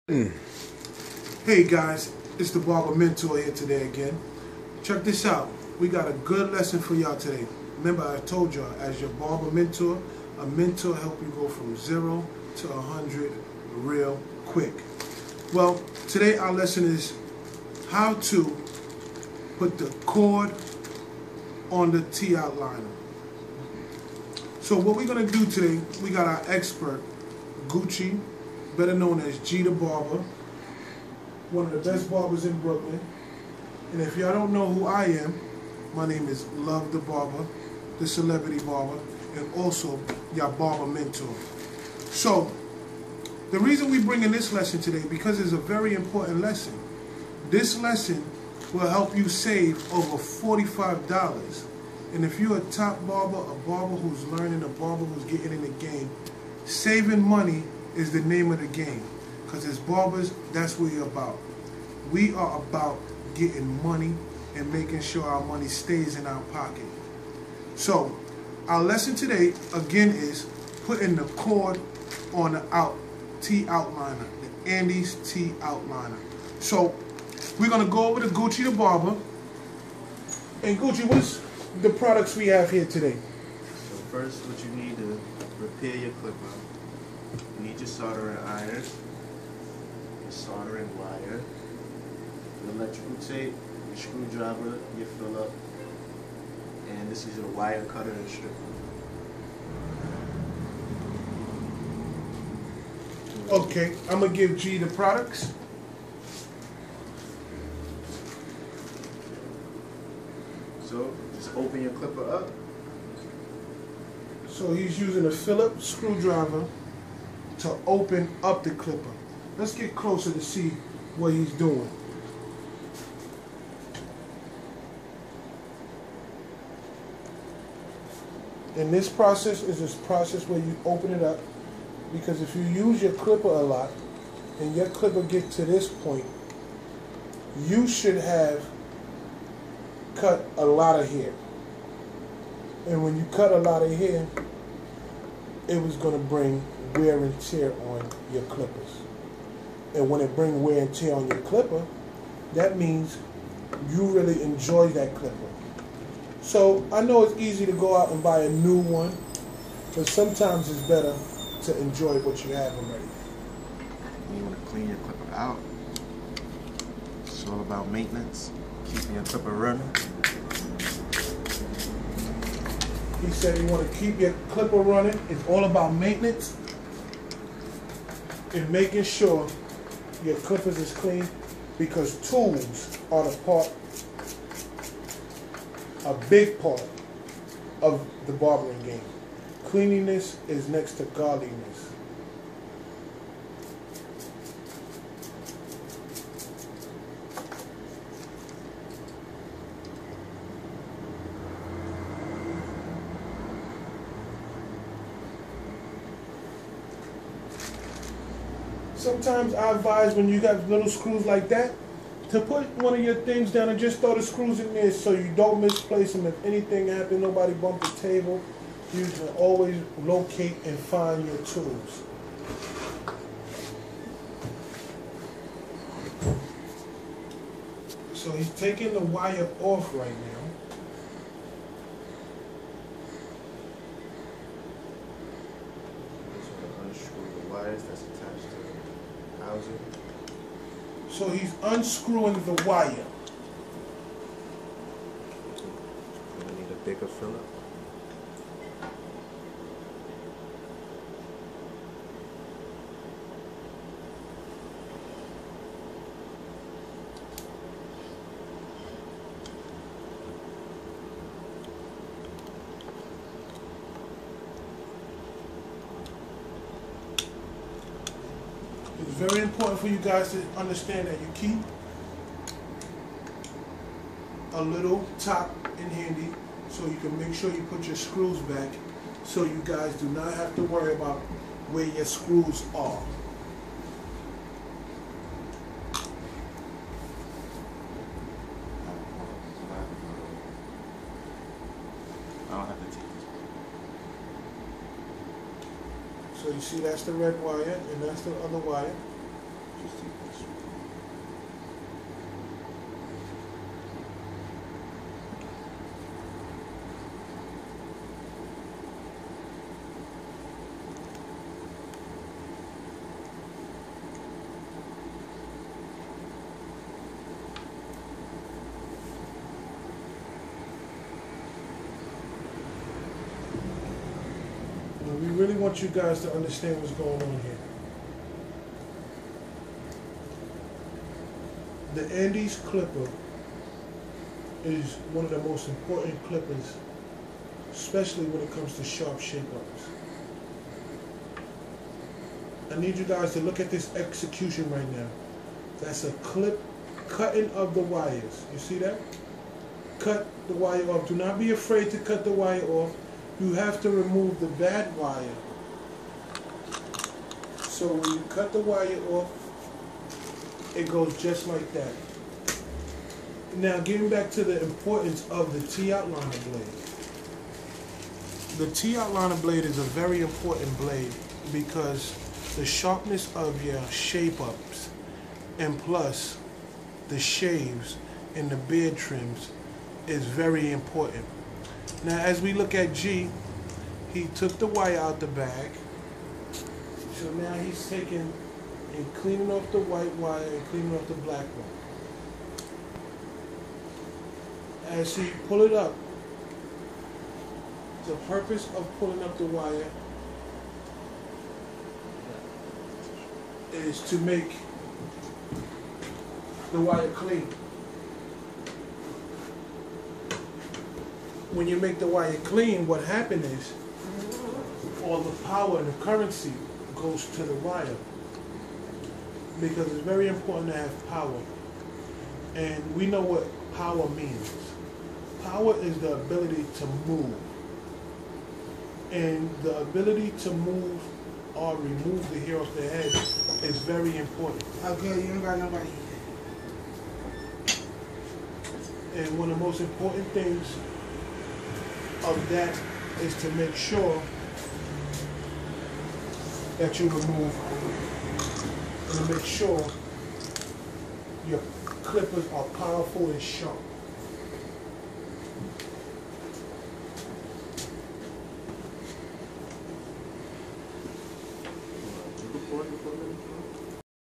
Hey guys, it's the Barber Mentor here today again. Check this out. We got a good lesson for y'all today. Remember, I told y'all, as your barber mentor, a mentor help you go from 0 to 100 real quick. Well, today our lesson is how to put the cord on the T-outliner. So what we're going to do today, we got our expert, Gucci, better known as G the Barber, one of the best barbers in Brooklyn. And if y'all don't know who I am, my name is Love the Barber, the celebrity barber, and also your barber mentor. So the reason we bring in this lesson today, because it's a very important lesson. This lesson will help you save over $45. And if you're a top barber, a barber who's learning, a barber who's getting in the game, saving money is the name of the game. Because as barbers, that's what we're about. We are about getting money and making sure our money stays in our pocket. So our lesson today, again, is putting the cord on the T-outliner, the Andis T-outliner. So we're going to go over to Gucci the Barber. And Gucci, what's the products we have here today? So first, what you need to repair your clipper. You need your soldering iron, your soldering wire, your electrical tape, your screwdriver, your Phillip, and this is your wire cutter and stripper. Okay, I'm going to give G the products. So just open your clipper up. So he's using a Phillip screwdriver to open up the clipper. Let's get closer to see what he's doing. And this process is this process where you open it up, because if you use your clipper a lot and your clipper gets to this point, you should have cut a lot of hair. And when you cut a lot of hair, it was going to bring wear and tear on your clippers. And when it brings wear and tear on your clipper, that means you really enjoy that clipper. So I know it's easy to go out and buy a new one, but sometimes it's better to enjoy what you have already. You want to clean your clipper out. It's all about maintenance, keeping your clipper running. He said you want to keep your clipper running. It's all about maintenance and making sure your clippers is clean, because tools are a big part of the barbering game. Cleanliness is next to godliness. Sometimes I advise, when you got little screws like that, to put one of your things down and just throw the screws in there so you don't misplace them. If anything happens, nobody bumped the table, you can always locate and find your tools. So he's taking the wire off right now. Unscrew the wires that's attached to the housing. So he's unscrewing the wire. You're going to need a bigger Phillip. It's very important for you guys to understand that you keep a little top in handy so you can make sure you put your screws back, so you guys do not have to worry about where your screws are. I don't have to take this. So you see that's the red wire and that's the other wire. So just take this one. We really want you guys to understand what's going on here. The Andis clipper is one of the most important clippers, especially when it comes to sharp shape-ups. I need you guys to look at this execution right now. That's a clip cutting of the wires. You see that? Cut the wire off. Do not be afraid to cut the wire off. You have to remove the bad wire. So when you cut the wire off, it goes just like that. Now getting back to the importance of the T-outliner blade. The T-outliner blade is a very important blade because the sharpness of your shape-ups and plus the shaves and the beard trims is very important. Now as we look at G, he took the wire out the bag. So now he's taking and cleaning off the white wire and cleaning off the black one. As he pull it up, the purpose of pulling up the wire is to make the wire clean. When you make the wire clean, what happens is all the power and the currency goes to the wire, because it's very important to have power. And we know what power means. Power is the ability to move. And the ability to move or remove the hair off the head is very important. Okay, you don't got nobody. And one of the most important things of that is to make sure that you remove and make sure your clippers are powerful and sharp.